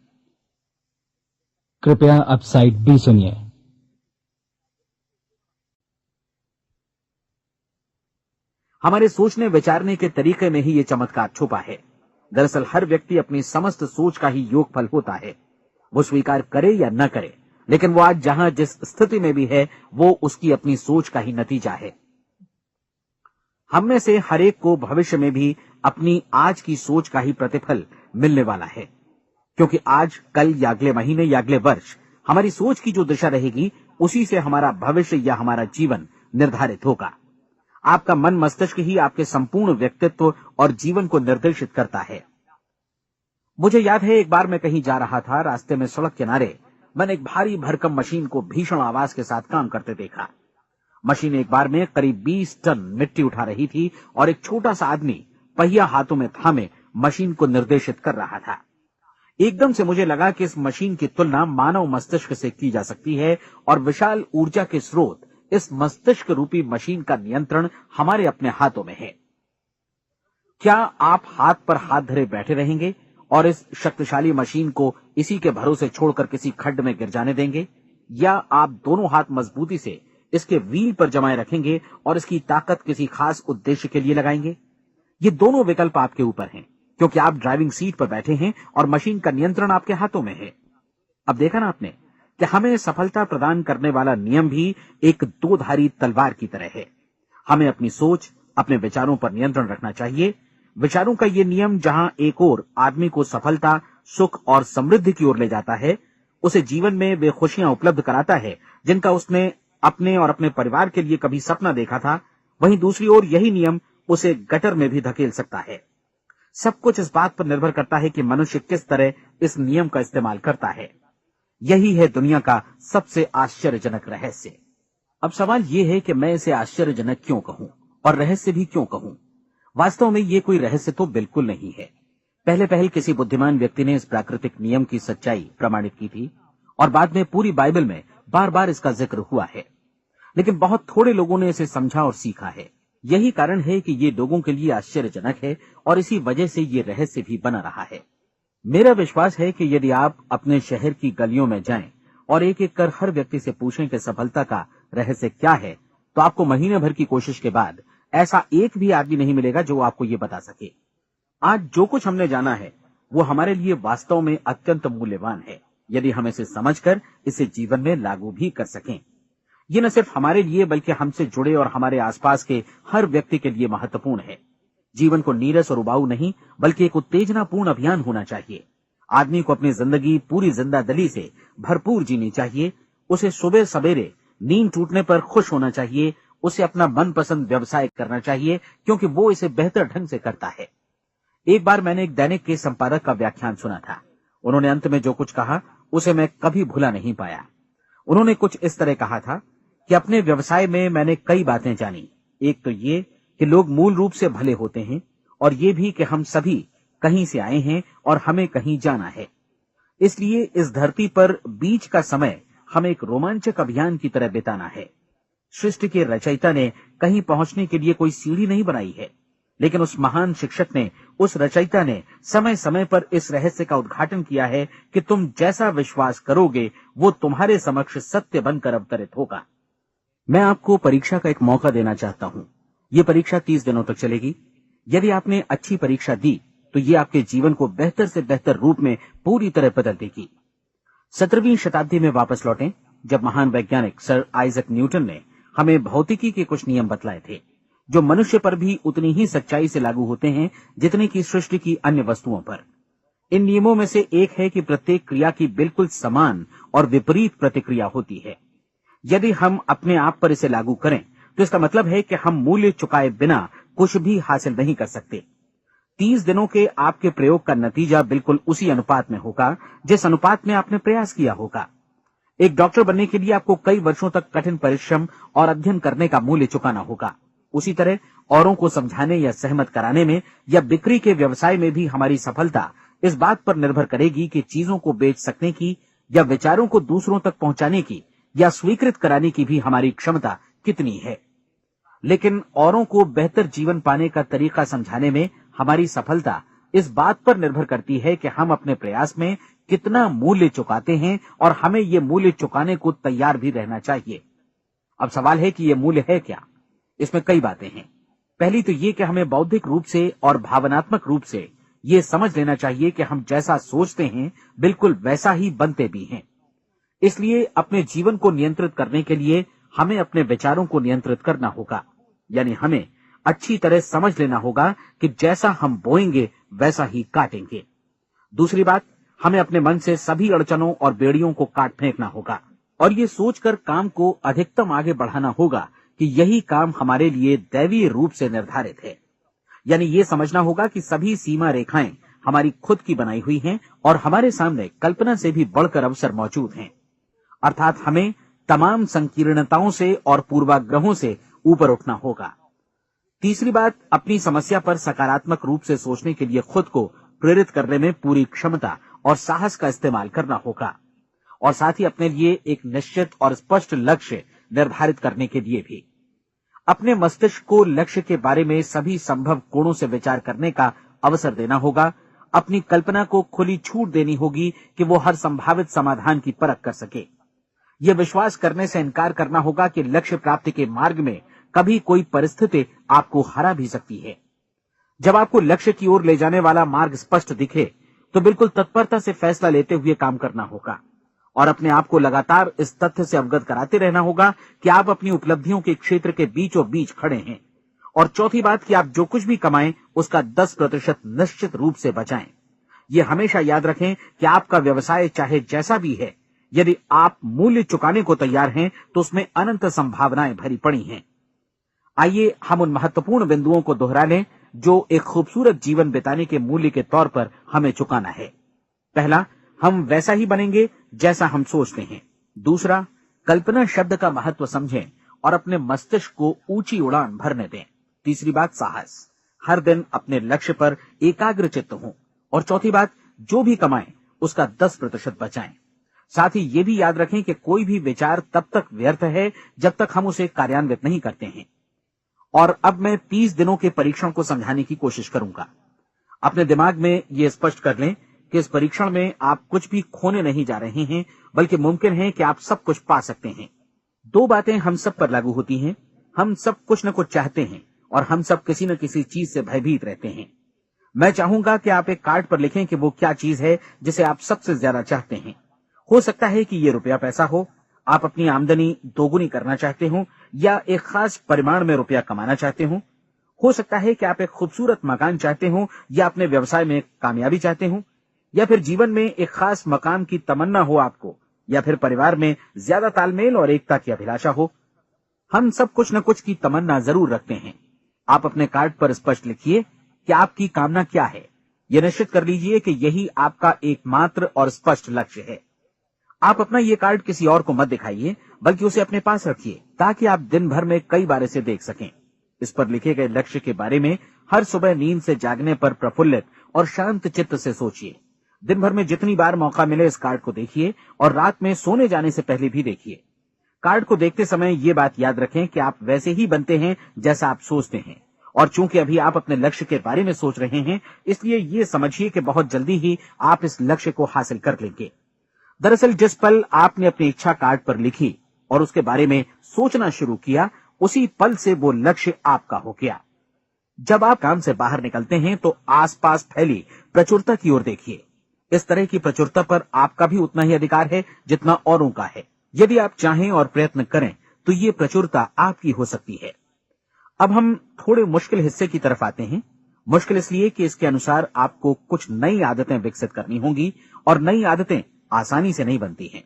कृपया अब साइड बी सुनिए। हमारे सोचने विचारने के तरीके में ही ये चमत्कार छुपा है। दरअसल हर व्यक्ति अपनी समस्त सोच का ही योगफल होता है, वो स्वीकार करे या न करे, लेकिन वो आज जहां जिस स्थिति में भी है वो उसकी अपनी सोच का ही नतीजा है। हम में से हर एक को भविष्य में भी अपनी आज की सोच का ही प्रतिफल मिलने वाला है, क्योंकि आज, कल या अगले महीने या अगले वर्ष हमारी सोच की जो दिशा रहेगी उसी से हमारा भविष्य या हमारा जीवन निर्धारित होगा। आपका मन मस्तिष्क ही आपके संपूर्ण व्यक्तित्व और जीवन को निर्देशित करता है। मुझे याद है एक बार मैं कहीं जा रहा था, रास्ते में सड़क किनारे मैंने एक भारी भरकम मशीन को भीषण आवाज के साथ काम करते देखा। मशीन एक बार में करीब 20 टन मिट्टी उठा रही थी और एक छोटा सा आदमी पहिया हाथों में थामे मशीन को निर्देशित कर रहा था। एकदम से मुझे लगा कि इस मशीन की तुलना मानव मस्तिष्क से की जा सकती है और विशाल ऊर्जा के स्रोत इस मस्तिष्क रूपी मशीन का नियंत्रण हमारे अपने हाथों में है। क्या आप हाथ पर हाथ धरे बैठे रहेंगे और इस शक्तिशाली मशीन को इसी के भरोसे छोड़कर किसी खड्ड में गिर जाने देंगे, या आप दोनों हाथ मजबूती से इसके व्हील पर जमाए रखेंगे और इसकी ताकत किसी खास उद्देश्य के लिए लगाएंगे? ये दोनों विकल्प आपके ऊपर हैं, क्योंकि आप ड्राइविंग सीट पर बैठे हैं और मशीन का नियंत्रण आपके हाथों में है। अब देखा ना आपने कि हमें सफलता प्रदान करने वाला नियम भी एक दो-धारी तलवार की तरह है। हमें अपनी सोच, अपने विचारों पर नियंत्रण रखना चाहिए। विचारों का ये नियम जहां एक ओर आदमी को सफलता, सुख और समृद्धि की ओर ले जाता है, उसे जीवन में वे खुशियां उपलब्ध कराता है जिनका उसने अपने और अपने परिवार के लिए कभी सपना देखा था, वहीं दूसरी ओर यही नियम उसे गटर में भी धकेल सकता है। सब कुछ इस बात पर निर्भर करता है कि मनुष्य किस तरह इस नियम का इस्तेमाल करता है। यही है दुनिया का सबसे आश्चर्यजनक रहस्य। अब सवाल यह है कि मैं इसे आश्चर्यजनक क्यों कहूं और रहस्य भी क्यों कहूं? वास्तव में ये कोई रहस्य तो बिल्कुल नहीं है। पहले किसी बुद्धिमान व्यक्ति ने इस प्राकृतिक नियम की सच्चाई प्रमाणित की थी और बाद में पूरी बाइबल में बार बार इसका जिक्र हुआ है, लेकिन बहुत थोड़े लोगों ने इसे समझा और सीखा है। यही कारण है कि ये लोगों के लिए आश्चर्यजनक है और इसी वजह से ये रहस्य भी बना रहा है। मेरा विश्वास है कि यदि आप अपने शहर की गलियों में जाएं और एक एक कर हर व्यक्ति से पूछें कि सफलता का रहस्य क्या है, तो आपको महीने भर की कोशिश के बाद ऐसा एक भी आदमी नहीं मिलेगा जो आपको ये बता सके। आज जो कुछ हमने जाना है वो हमारे लिए वास्तव में अत्यंत मूल्यवान है, यदि हम इसे समझकर इसे जीवन में लागू भी कर सकें। ये न सिर्फ हमारे लिए बल्कि हमसे जुड़े और हमारे आसपास के हर व्यक्ति के लिए महत्वपूर्ण है। जीवन को नीरस और उबाऊ नहीं बल्कि एक उत्तेजनापूर्ण अभियान होना चाहिए। आदमी को अपनी जिंदगी पूरी जिंदादिली से भरपूर जीनी चाहिए। उसे सुबह सवेरे नींद टूटने पर खुश होना चाहिए। उसे अपना मनपसंद व्यवसाय करना चाहिए क्योंकि वो इसे बेहतर ढंग से करता है। एक बार मैंने एक दैनिक के संपादक का व्याख्यान सुना था। उन्होंने अंत में जो कुछ कहा उसे मैं कभी भुला नहीं पाया। उन्होंने कुछ इस तरह कहा था कि अपने व्यवसाय में मैंने कई बातें जानी। एक तो ये कि लोग मूल रूप से भले होते हैं और ये भी कि हम सभी कहीं से आए हैं और हमें कहीं जाना है। इसलिए इस धरती पर बीच का समय हमें एक रोमांचक अभियान की तरह बिताना है। सृष्टि के रचयिता ने कहीं पहुंचने के लिए कोई सीढ़ी नहीं बनाई है, लेकिन उस महान शिक्षक ने, उस रचयिता ने समय समय पर इस रहस्य का उद्घाटन किया है कि तुम जैसा विश्वास करोगे वो तुम्हारे समक्ष सत्य बनकर अवतरित होगा। मैं आपको परीक्षा का एक मौका देना चाहता हूं। ये परीक्षा 30 दिनों तक चलेगी। यदि आपने अच्छी परीक्षा दी तो ये आपके जीवन को बेहतर से बेहतर रूप में पूरी तरह बदल देगी। 17वीं शताब्दी में वापस लौटें, जब महान वैज्ञानिक सर आइजक न्यूटन ने हमें भौतिकी के कुछ नियम बतलाए थे, जो मनुष्य पर भी उतनी ही सच्चाई से लागू होते हैं जितनी की सृष्टि की अन्य वस्तुओं पर। इन नियमों में से एक है कि प्रत्येक क्रिया की बिल्कुल समान और विपरीत प्रतिक्रिया होती है। यदि हम अपने आप पर इसे लागू करें तो इसका मतलब है कि हम मूल्य चुकाए बिना कुछ भी हासिल नहीं कर सकते। 30 दिनों के आपके प्रयोग का नतीजा बिल्कुल उसी अनुपात में होगा जिस अनुपात में आपने प्रयास किया होगा। एक डॉक्टर बनने के लिए आपको कई वर्षों तक कठिन परिश्रम और अध्ययन करने का मूल्य चुकाना होगा। उसी तरह औरों को समझाने या सहमत कराने में या बिक्री के व्यवसाय में भी हमारी सफलता इस बात पर निर्भर करेगी कि चीजों को बेच सकने की या विचारों को दूसरों तक पहुंचाने की या स्वीकृत कराने की भी हमारी क्षमता कितनी है। लेकिन औरों को बेहतर जीवन पाने का तरीका समझाने में हमारी सफलता इस बात पर निर्भर करती है कि हम अपने प्रयास में कितना मूल्य चुकाते हैं और हमें ये मूल्य चुकाने को तैयार भी रहना चाहिए। अब सवाल है कि ये मूल्य है क्या? इसमें कई बातें हैं। पहली तो ये कि हमें बौद्धिक रूप से और भावनात्मक रूप से ये समझ लेना चाहिए कि हम जैसा सोचते हैं बिल्कुल वैसा ही बनते भी हैं। इसलिए अपने जीवन को नियंत्रित करने के लिए हमें अपने विचारों को नियंत्रित करना होगा। यानी हमें अच्छी तरह समझ लेना होगा कि जैसा हम बोएंगे वैसा ही काटेंगे। दूसरी बात, हमें अपने मन से सभी अड़चनों और बेड़ियों को काट फेंकना होगा और ये सोचकर काम को अधिकतम आगे बढ़ाना होगा कि यही काम हमारे लिए दैवीय रूप से निर्धारित है। यानी ये समझना होगा कि सभी सीमा रेखाएं हमारी खुद की बनाई हुई हैं और हमारे सामने कल्पना से भी बढ़कर अवसर मौजूद हैं। अर्थात हमें तमाम संकीर्णताओं से और पूर्वाग्रहों से ऊपर उठना होगा। तीसरी बात, अपनी समस्या पर सकारात्मक रूप से सोचने के लिए खुद को प्रेरित करने में पूरी क्षमता और साहस का इस्तेमाल करना होगा और साथ ही अपने लिए एक निश्चित और स्पष्ट लक्ष्य निर्धारित करने के लिए भी। अपने मस्तिष्क को लक्ष्य के बारे में सभी संभव कोणों से विचार करने का अवसर देना होगा। अपनी कल्पना को खुली छूट देनी होगी कि वो हर संभावित समाधान की परख कर सके। यह विश्वास करने से इनकार करना होगा कि लक्ष्य प्राप्ति के मार्ग में कभी कोई परिस्थिति आपको हरा भी सकती है। जब आपको लक्ष्य की ओर ले जाने वाला मार्ग स्पष्ट दिखे तो बिल्कुल तत्परता से फैसला लेते हुए काम करना होगा और अपने आप को लगातार इस तथ्य से अवगत कराते रहना होगा कि आप अपनी उपलब्धियों के क्षेत्र के बीचों बीच खड़े हैं। और चौथी बात कि आप जो कुछ भी कमाएं उसका 10% निश्चित रूप से बचाएं। ये हमेशा याद रखें कि आपका व्यवसाय चाहे जैसा भी है, यदि आप मूल्य चुकाने को तैयार हैं तो उसमें अनंत संभावनाएं भरी पड़ी हैं। आइए हम उन महत्वपूर्ण बिंदुओं को दोहरा लें जो एक खूबसूरत जीवन बिताने के मूल्य के तौर पर हमें चुकाना है। पहला, हम वैसा ही बनेंगे जैसा हम सोचते हैं। दूसरा, कल्पना शब्द का महत्व समझें और अपने मस्तिष्क को ऊंची उड़ान भरने दें। तीसरी बात, साहस, हर दिन अपने लक्ष्य पर एकाग्रचित्त हों। और चौथी बात, जो भी कमाएं उसका 10% बचाएं। साथ ही ये भी याद रखें कि कोई भी विचार तब तक व्यर्थ है जब तक हम उसे कार्यान्वित नहीं करते हैं। और अब मैं 30 दिनों के परीक्षण को समझाने की कोशिश करूंगा। अपने दिमाग में ये स्पष्ट कर लें कि इस परीक्षण में आप कुछ भी खोने नहीं जा रहे हैं, बल्कि मुमकिन है कि आप सब कुछ पा सकते हैं। दो बातें हम सब पर लागू होती हैं। हम सब कुछ न कुछ चाहते हैं और हम सब किसी न किसी चीज से भयभीत रहते हैं। मैं चाहूंगा कि आप एक कार्ड पर लिखें कि वो क्या चीज है जिसे आप सबसे ज्यादा चाहते हैं। हो सकता है कि ये रुपया पैसा हो, आप अपनी आमदनी दोगुनी करना चाहते हो, या एक खास परिमाण में रुपया कमाना चाहते हो सकता है कि आप एक खूबसूरत मकान चाहते हो, या अपने व्यवसाय में कामयाबी चाहते हो, या फिर जीवन में एक खास मकाम की तमन्ना हो आपको, या फिर परिवार में ज्यादा तालमेल और एकता की अभिलाषा हो। हम सब कुछ न कुछ की तमन्ना जरूर रखते हैं। आप अपने कार्ड पर स्पष्ट लिखिए कि आपकी कामना क्या है। यह निश्चित कर लीजिए कि यही आपका एकमात्र और स्पष्ट लक्ष्य है। आप अपना ये कार्ड किसी और को मत दिखाइए, बल्कि उसे अपने पास रखिए, ताकि आप दिन भर में कई बार इसे देख सकें। इस पर लिखे गए लक्ष्य के बारे में हर सुबह नींद से जागने पर प्रफुल्लित और शांत चित्त से सोचिए। दिन भर में जितनी बार मौका मिले इस कार्ड को देखिए, और रात में सोने जाने से पहले भी देखिए। कार्ड को देखते समय ये बात याद रखें कि आप वैसे ही बनते हैं जैसा आप सोचते हैं, और चूंकि अभी आप अपने लक्ष्य के बारे में सोच रहे हैं, इसलिए ये समझिए कि बहुत जल्दी ही आप इस लक्ष्य को हासिल कर लेंगे। दरअसल जिस पल आपने अपनी इच्छा कार्ड पर लिखी और उसके बारे में सोचना शुरू किया, उसी पल से वो लक्ष्य आपका हो गया। जब आप काम से बाहर निकलते हैं तो आसपास फैली प्रचुरता की ओर देखिए। इस तरह की प्रचुरता पर आपका भी उतना ही अधिकार है जितना औरों का है। यदि आप चाहें और प्रयत्न करें तो ये प्रचुरता आपकी हो सकती है। अब हम थोड़े मुश्किल हिस्से की तरफ आते हैं। मुश्किल इसलिए कि इसके अनुसार आपको कुछ नई आदतें विकसित करनी होंगी, और नई आदतें आसानी से नहीं बनती हैं,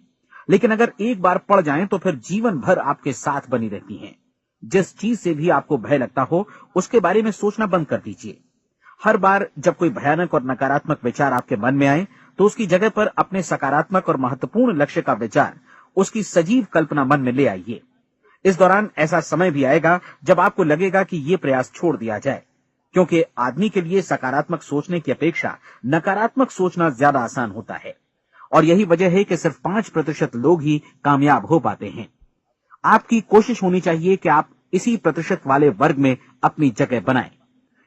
लेकिन अगर एक बार पड़ जाएं तो फिर जीवन भर आपके साथ बनी रहती हैं। जिस चीज से भी आपको भय लगता हो, उसके बारे में सोचना बंद कर दीजिए। हर बार जब कोई भयानक और नकारात्मक विचार आपके मन में आए, तो उसकी जगह पर अपने सकारात्मक और महत्वपूर्ण लक्ष्य का विचार, उसकी सजीव कल्पना मन में ले आइए। इस दौरान ऐसा समय भी आएगा जब आपको लगेगा कि ये प्रयास छोड़ दिया जाए, क्योंकि आदमी के लिए सकारात्मक सोचने की अपेक्षा नकारात्मक सोचना ज्यादा आसान होता है, और यही वजह है कि सिर्फ 5% लोग ही कामयाब हो पाते हैं। आपकी कोशिश होनी चाहिए कि आप इसी प्रतिशत वाले वर्ग में अपनी जगह बनाएं।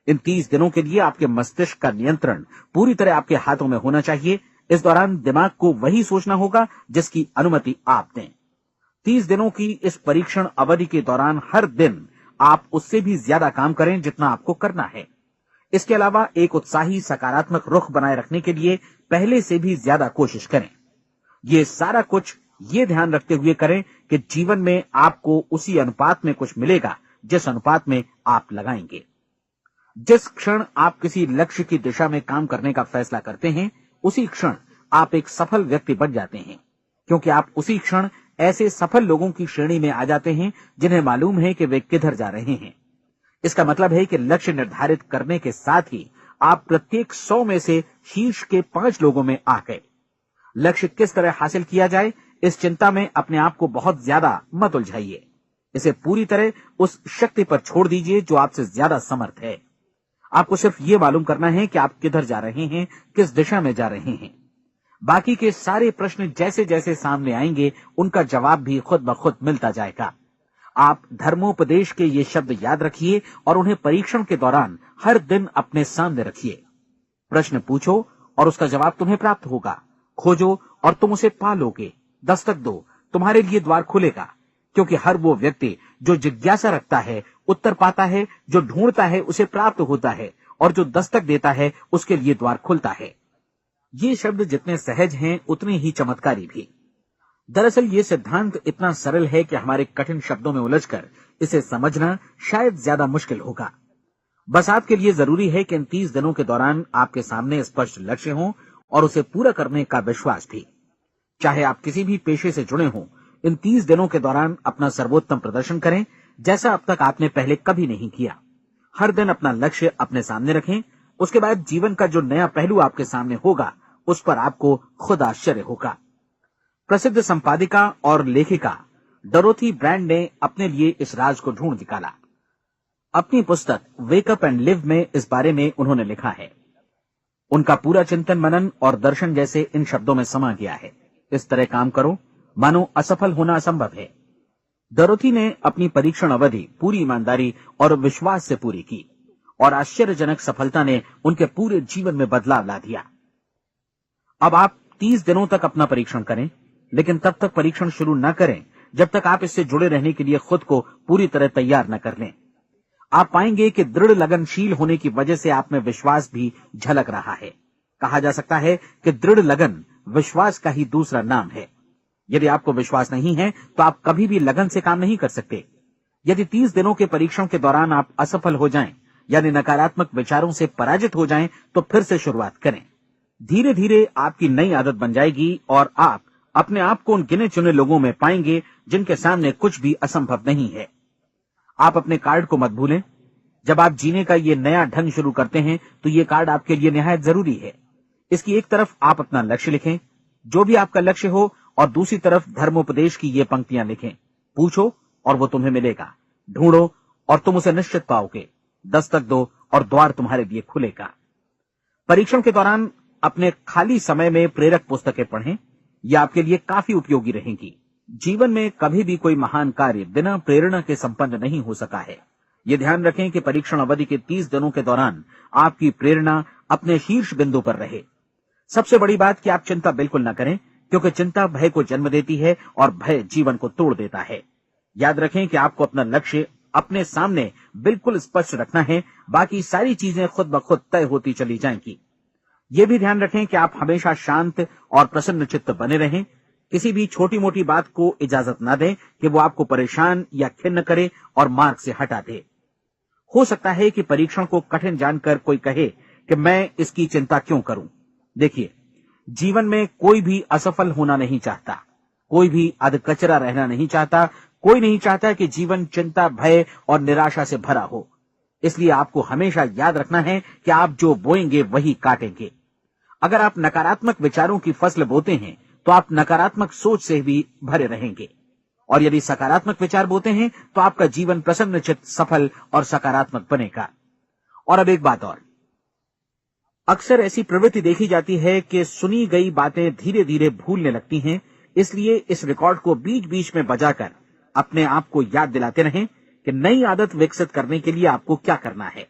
इन 30 दिनों के लिए आपके मस्तिष्क का नियंत्रण पूरी तरह आपके हाथों में होना चाहिए। इस दौरान दिमाग को वही सोचना होगा जिसकी अनुमति आप दें। 30 दिनों की इस परीक्षण अवधि के दौरान हर दिन आप उससे भी ज्यादा काम करें जितना आपको करना है। इसके अलावा एक उत्साही सकारात्मक रुख बनाए रखने के लिए पहले से भी ज्यादा कोशिश करें। ये सारा कुछ ये ध्यान रखते हुए करें कि जीवन में आपको उसी अनुपात में कुछ मिलेगा जिस अनुपात में आप लगाएंगे। जिस क्षण आप किसी लक्ष्य की दिशा में काम करने का फैसला करते हैं, उसी क्षण आप एक सफल व्यक्ति बन जाते हैं, क्योंकि आप उसी क्षण ऐसे सफल लोगों की श्रेणी में आ जाते हैं जिन्हें मालूम है कि वे किधर जा रहे हैं। इसका मतलब है कि लक्ष्य निर्धारित करने के साथ ही आप प्रत्येक 100 में से शीर्ष के 5 लोगों में आ गए। लक्ष्य किस तरह हासिल किया जाए, इस चिंता में अपने आप को बहुत ज्यादा मत उलझाइए। इसे पूरी तरह उस शक्ति पर छोड़ दीजिए जो आपसे ज्यादा समर्थ है। आपको सिर्फ ये मालूम करना है कि आप किधर जा रहे हैं, किस दिशा में जा रहे हैं। बाकी के सारे प्रश्न जैसे जैसे सामने आएंगे, उनका जवाब भी खुद ब खुद मिलता जाएगा। आप धर्मोपदेश के ये शब्द याद रखिए और उन्हें परीक्षण के दौरान हर दिन अपने सामने रखिए। प्रश्न पूछो और उसका जवाब तुम्हें प्राप्त होगा। खोजो और तुम उसे पा लोगे। दस्तक दो, तुम्हारे लिए द्वार खुलेगा, क्योंकि हर वो व्यक्ति जो जिज्ञासा रखता है उत्तर पाता है, जो ढूंढता है उसे प्राप्त होता है, और जो दस्तक देता है उसके लिए द्वार खुलता है। ये शब्द जितने सहज हैं उतने ही चमत्कारी भी। दरअसल ये सिद्धांत इतना सरल है कि हमारे कठिन शब्दों में उलझकर इसे समझना शायद ज्यादा मुश्किल होगा। बस आपके लिए जरूरी है कि इन 30 दिनों के दौरान आपके सामने स्पष्ट लक्ष्य हो और उसे पूरा करने का विश्वास भी। चाहे आप किसी भी पेशे से जुड़े हों, इन 30 दिनों के दौरान अपना सर्वोत्तम प्रदर्शन करें, जैसा अब तक आपने पहले कभी नहीं किया। हर दिन अपना लक्ष्य अपने सामने रखें। उसके बाद जीवन का जो नया पहलू आपके सामने होगा, उस पर आपको खुद आश्चर्य होगा। प्रसिद्ध संपादिका और लेखिका डोरोथी ब्रैंड ने अपने लिए इस राज को ढूंढ निकाला। अपनी पुस्तक वेक अप एंड लिव में इस बारे में उन्होंने लिखा है। उनका पूरा चिंतन मनन और दर्शन जैसे इन शब्दों में समा गया है। इस तरह काम करो मानो असफल होना असंभव है। डोरोथी ने अपनी परीक्षण अवधि पूरी ईमानदारी और विश्वास से पूरी की और आश्चर्यजनक सफलता ने उनके पूरे जीवन में बदलाव ला दिया। अब आप 30 दिनों तक अपना परीक्षण करें, लेकिन तब तक परीक्षण शुरू न करें जब तक आप इससे जुड़े रहने के लिए खुद को पूरी तरह तैयार न कर लें। आप पाएंगे कि दृढ़ लगनशील होने की वजह से आप में विश्वास भी झलक रहा है। कहा जा सकता है कि दृढ़ लगन विश्वास का ही दूसरा नाम है। यदि आपको विश्वास नहीं है तो आप कभी भी लगन से काम नहीं कर सकते। यदि 30 दिनों के परीक्षण के दौरान आप असफल हो जाएं, यानी नकारात्मक विचारों से पराजित हो जाएं, तो फिर से शुरुआत करें। धीरे धीरे आपकी नई आदत बन जाएगी और आप अपने आप को उन गिने चुने लोगों में पाएंगे जिनके सामने कुछ भी असंभव नहीं है। आप अपने कार्ड को मत भूलें। जब आप जीने का ये नया ढंग शुरू करते हैं तो ये कार्ड आपके लिए निहायत जरूरी है। इसकी एक तरफ आप अपना लक्ष्य लिखें, जो भी आपका लक्ष्य हो, और दूसरी तरफ धर्मोपदेश की ये पंक्तियां लिखें। पूछो और वो तुम्हें मिलेगा, ढूंढो और तुम उसे निश्चित पाओगे, दस्तक दो और द्वार तुम्हारे लिए खुलेगा। परीक्षण के दौरान अपने खाली समय में प्रेरक पुस्तकें पढ़ें, यह आपके लिए काफी उपयोगी रहेंगी। जीवन में कभी भी कोई महान कार्य बिना प्रेरणा के संपन्न नहीं हो सका है। ये ध्यान रखें कि परीक्षण अवधि के 30 दिनों के दौरान आपकी प्रेरणा अपने शीर्ष बिंदु पर रहे। सबसे बड़ी बात कि आप चिंता बिल्कुल न करें, क्योंकि चिंता भय को जन्म देती है और भय जीवन को तोड़ देता है। याद रखें कि आपको अपना लक्ष्य अपने सामने बिल्कुल स्पष्ट रखना है, बाकी सारी चीजें खुद ब खुद तय होती चली जाएंगी। ये भी ध्यान रखें कि आप हमेशा शांत और प्रसन्न चित्त बने रहें। किसी भी छोटी मोटी बात को इजाजत ना दें कि वो आपको परेशान या खिन्न करे और मार्ग से हटा दे। हो सकता है कि परीक्षण को कठिन जानकर कोई कहे कि मैं इसकी चिंता क्यों करूं। देखिए, जीवन में कोई भी असफल होना नहीं चाहता, कोई भी अधकचरा रहना नहीं चाहता, कोई नहीं चाहता कि जीवन चिंता, भय और निराशा से भरा हो। इसलिए आपको हमेशा याद रखना है कि आप जो बोएंगे वही काटेंगे। अगर आप नकारात्मक विचारों की फसल बोते हैं तो आप नकारात्मक सोच से भी भरे रहेंगे, और यदि सकारात्मक विचार बोते हैं तो आपका जीवन प्रसन्नचित्त, सफल और सकारात्मक बनेगा। और अब एक बात और, अक्सर ऐसी प्रवृत्ति देखी जाती है कि सुनी गई बातें धीरे धीरे भूलने लगती हैं। इसलिए इस रिकॉर्ड को बीच बीच में बजाकर अपने आप को याद दिलाते रहें कि नई आदत विकसित करने के लिए आपको क्या करना है।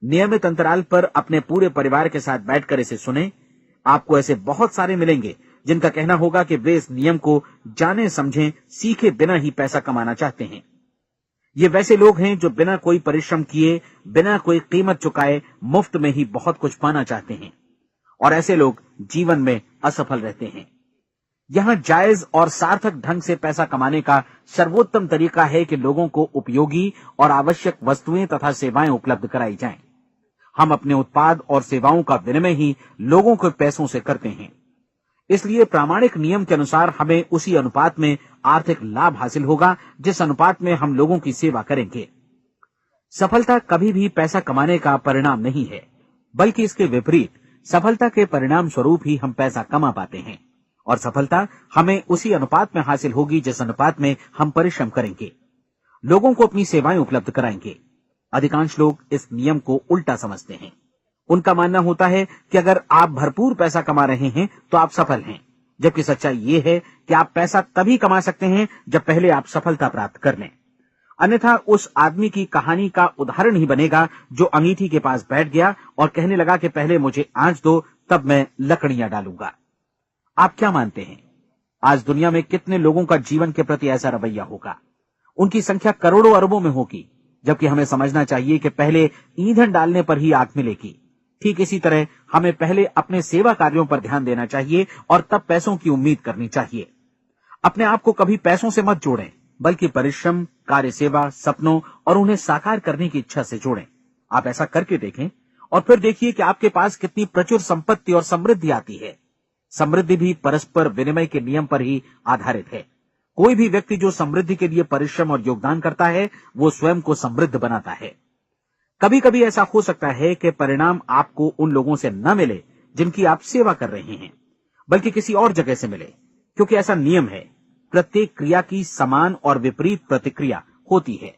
नियमित अंतराल पर अपने पूरे परिवार के साथ बैठकर इसे सुनें। आपको ऐसे बहुत सारे मिलेंगे जिनका कहना होगा कि वे इस नियम को जाने समझें सीखे बिना ही पैसा कमाना चाहते हैं। ये वैसे लोग हैं जो बिना कोई परिश्रम किए, बिना कोई कीमत चुकाए मुफ्त में ही बहुत कुछ पाना चाहते हैं, और ऐसे लोग जीवन में असफल रहते हैं। यहां जायज और सार्थक ढंग से पैसा कमाने का सर्वोत्तम तरीका है कि लोगों को उपयोगी और आवश्यक वस्तुएं तथा सेवाएं उपलब्ध कराई जाएं। हम अपने उत्पाद और सेवाओं का विनिमय ही लोगों के पैसों से करते हैं। इसलिए प्रामाणिक नियम के अनुसार हमें उसी अनुपात में आर्थिक लाभ हासिल होगा जिस अनुपात में हम लोगों की सेवा करेंगे। सफलता कभी भी पैसा कमाने का परिणाम नहीं है, बल्कि इसके विपरीत सफलता के परिणाम स्वरूप ही हम पैसा कमा पाते हैं, और सफलता हमें उसी अनुपात में हासिल होगी जिस अनुपात में हम परिश्रम करेंगे, लोगों को अपनी सेवाएं उपलब्ध कराएंगे। अधिकांश लोग इस नियम को उल्टा समझते हैं। उनका मानना होता है कि अगर आप भरपूर पैसा कमा रहे हैं तो आप सफल हैं, जबकि सच्चाई ये है कि आप पैसा तभी कमा सकते हैं जब पहले आप सफलता प्राप्त कर लें। अन्यथा उस आदमी की कहानी का उदाहरण ही बनेगा जो अंगीठी के पास बैठ गया और कहने लगा कि पहले मुझे आंच दो, तब मैं लकड़ियां डालूंगा। आप क्या मानते हैं, आज दुनिया में कितने लोगों का जीवन के प्रति ऐसा रवैया होगा? उनकी संख्या करोड़ों अरबों में होगी, जबकि हमें समझना चाहिए कि पहले ईंधन डालने पर ही आग मिलेगी। ठीक इसी तरह हमें पहले अपने सेवा कार्यों पर ध्यान देना चाहिए और तब पैसों की उम्मीद करनी चाहिए। अपने आप को कभी पैसों से मत जोड़ें, बल्कि परिश्रम, कार्य सेवा, सपनों और उन्हें साकार करने की इच्छा से जोड़ें। आप ऐसा करके देखें और फिर देखिए कि आपके पास कितनी प्रचुर संपत्ति और समृद्धि आती है। समृद्धि भी परस्पर विनिमय के नियम पर ही आधारित है। कोई भी व्यक्ति जो समृद्धि के लिए परिश्रम और योगदान करता है, वो स्वयं को समृद्ध बनाता है। कभी कभी ऐसा हो सकता है कि परिणाम आपको उन लोगों से न मिले जिनकी आप सेवा कर रहे हैं, बल्कि किसी और जगह से मिले, क्योंकि ऐसा नियम है, प्रत्येक क्रिया की समान और विपरीत प्रतिक्रिया होती है।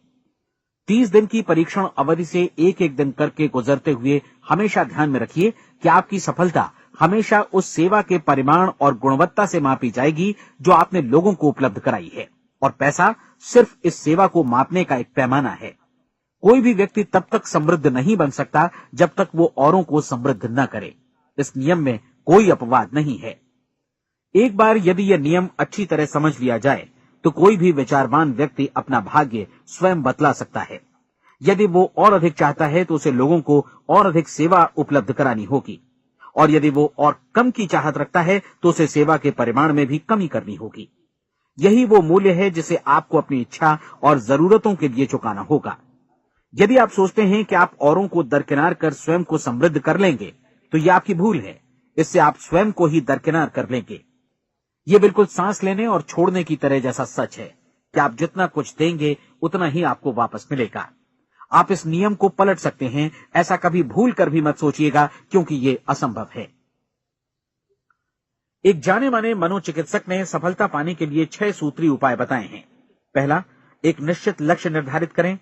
30 दिन की परीक्षण अवधि से एक एक दिन करके गुजरते हुए हमेशा ध्यान में रखिए कि आपकी सफलता हमेशा उस सेवा के परिमाण और गुणवत्ता से मापी जाएगी जो आपने लोगों को उपलब्ध कराई है, और पैसा सिर्फ इस सेवा को मापने का एक पैमाना है। कोई भी व्यक्ति तब तक समृद्ध नहीं बन सकता जब तक वो औरों को समृद्ध न करे। इस नियम में कोई अपवाद नहीं है। एक बार यदि यह नियम अच्छी तरह समझ लिया जाए तो कोई भी विचारवान व्यक्ति अपना भाग्य स्वयं बतला सकता है। यदि वो और अधिक चाहता है तो उसे लोगों को और अधिक सेवा उपलब्ध करानी होगी, और यदि वो और कम की चाहत रखता है तो उसे सेवा के परिमाण में भी कमी करनी होगी। यही वो मूल्य है जिसे आपको अपनी इच्छा और जरूरतों के लिए चुकाना होगा। यदि आप सोचते हैं कि आप औरों को दरकिनार कर स्वयं को समृद्ध कर लेंगे तो यह आपकी भूल है। इससे आप स्वयं को ही दरकिनार कर लेंगे। ये बिल्कुल सांस लेने और छोड़ने की तरह जैसा सच है कि आप जितना कुछ देंगे उतना ही आपको वापस मिलेगा। आप इस नियम को पलट सकते हैं, ऐसा कभी भूल कर भी मत सोचिएगा, क्योंकि ये असंभव है। एक जाने माने मनोचिकित्सक ने सफलता पाने के लिए 6 सूत्री उपाय बताए हैं। पहला, एक निश्चित लक्ष्य निर्धारित करें।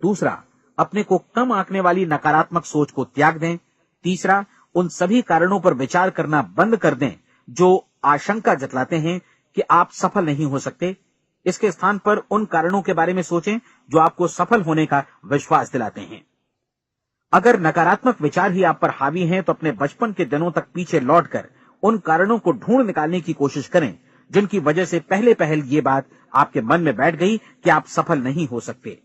दूसरा, अपने को कम आंकने वाली नकारात्मक सोच को त्याग दें। तीसरा, उन सभी कारणों पर विचार करना बंद कर दें जो आशंका जतलाते हैं कि आप सफल नहीं हो सकते। इसके स्थान पर उन कारणों के बारे में सोचें जो आपको सफल होने का विश्वास दिलाते हैं। अगर नकारात्मक विचार ही आप पर हावी हैं तो अपने बचपन के दिनों तक पीछे लौटकर उन कारणों को ढूंढ निकालने की कोशिश करें जिनकी वजह से पहले पहल ये बात आपके मन में बैठ गई कि आप सफल नहीं हो सकते।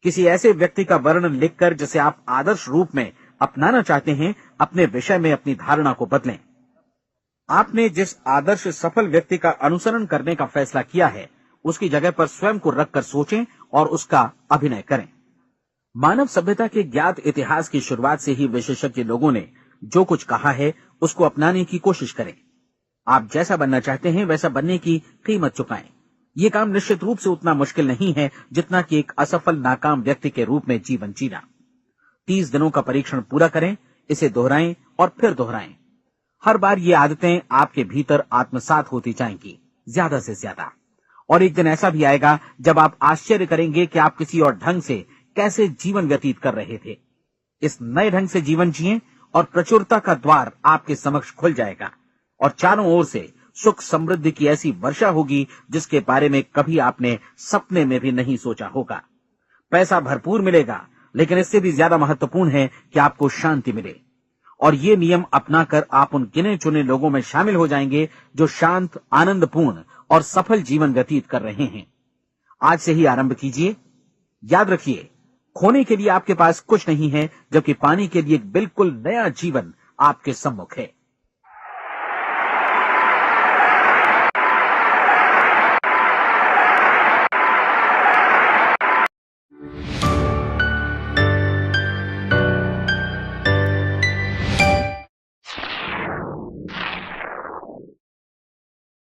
किसी ऐसे व्यक्ति का वर्णन लिखकर जिसे आप आदर्श रूप में अपनाना चाहते हैं, अपने विषय में अपनी धारणा को बदलें। आपने जिस आदर्श सफल व्यक्ति का अनुसरण करने का फैसला किया है उसकी जगह पर स्वयं को रखकर सोचें और उसका अभिनय करें। मानव सभ्यता के ज्ञात इतिहास की शुरुआत से ही विशेषज्ञ लोगों ने जो कुछ कहा है उसको अपनाने की कोशिश करें। आप जैसा बनना चाहते हैं वैसा बनने की कीमत चुकाएं। ये काम निश्चित रूप से उतना मुश्किल नहीं है जितना कि एक असफल नाकाम व्यक्ति के रूप में जीवन जीना। 30 दिनों का परीक्षण पूरा करें, इसे दोहराएं और फिर दोहराएं। हर बार ये आदतें आपके भीतर आत्मसात होती जाएंगी, ज्यादा से ज्यादा। और एक दिन ऐसा भी आएगा जब आप आश्चर्य करेंगे कि आप किसी और ढंग से कैसे जीवन व्यतीत कर रहे थे। इस नए ढंग से जीवन जिएं और प्रचुरता का द्वार आपके समक्ष खुल जाएगा और चारों ओर से सुख समृद्धि की ऐसी वर्षा होगी जिसके बारे में कभी आपने सपने में भी नहीं सोचा होगा। पैसा भरपूर मिलेगा, लेकिन इससे भी ज्यादा महत्वपूर्ण है कि आपको शांति मिले। और ये नियम अपनाकर आप उन गिने चुने लोगों में शामिल हो जाएंगे जो शांत, आनंदपूर्ण और सफल जीवन व्यतीत कर रहे हैं। आज से ही आरंभ कीजिए। याद रखिए, खोने के लिए आपके पास कुछ नहीं है, जबकि पाने के लिए एक बिल्कुल नया जीवन आपके सम्मुख है।